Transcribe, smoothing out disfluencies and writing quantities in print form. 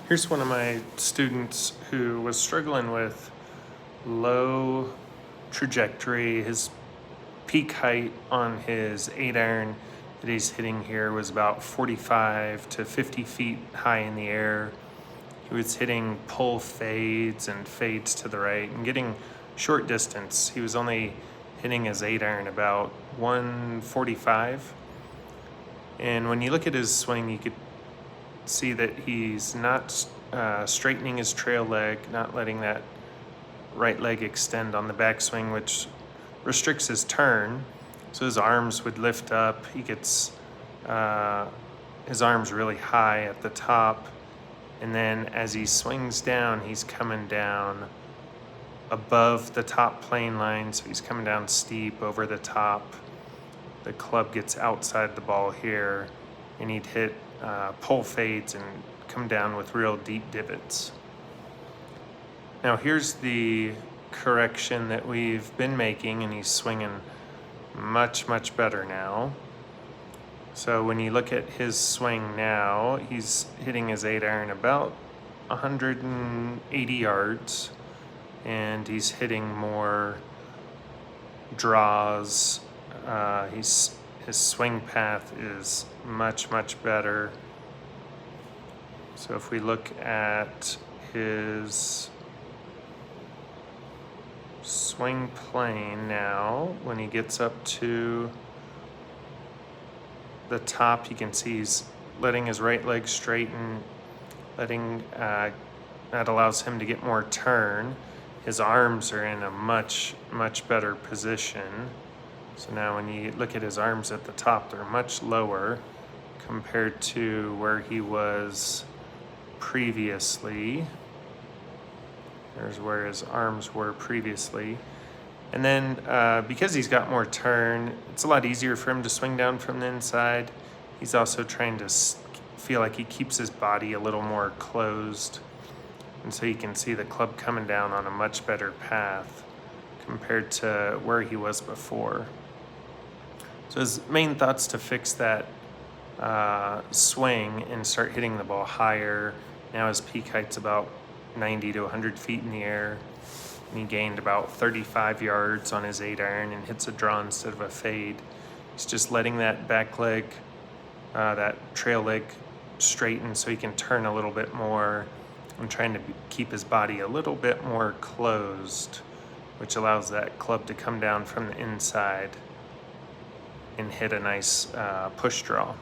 Here's one of my students who was struggling with low trajectory. His peak height on his 8-iron that he's hitting here was about 45 to 50 feet high in the air. He was hitting pull fades and fades to the right and getting short distance. He was only hitting his 8-iron about 145. And when you look at his swing, you could see that he's not straightening his trail leg, not letting that right leg extend on the backswing, which restricts his turn. So his arms would lift up. He gets his arms really high at the top. And then as he swings down, he's coming down above the top plane line. So he's coming down steep over the top. The club gets outside the ball here, and he'd hit pull fades and come down with real deep divots. Now here's the correction that we've been making, and he's swinging much better now. So when you look at his swing now, he's hitting his 8-iron about 180 yards, and he's hitting more draws. His swing path is much better. So if we look at his swing plane now, when he gets up to the top, you can see he's letting his right leg straighten, that allows him to get more turn. His arms are in a much better position. So now when you look at his arms at the top, they're much lower compared to where he was previously. There's where his arms were previously. And then because he's got more turn, it's a lot easier for him to swing down from the inside. He's also trying to feel like he keeps his body a little more closed. And so you can see the club coming down on a much better path compared to where he was before. So his main thought's to fix that swing and start hitting the ball higher. Now his peak height's about 90 to 100 feet in the air. And he gained about 35 yards on his 8-iron and hits a draw instead of a fade. He's just letting that back leg, that trail leg straighten so he can turn a little bit more, and trying to keep his body a little bit more closed, which allows that club to come down from the inside and hit a nice push draw.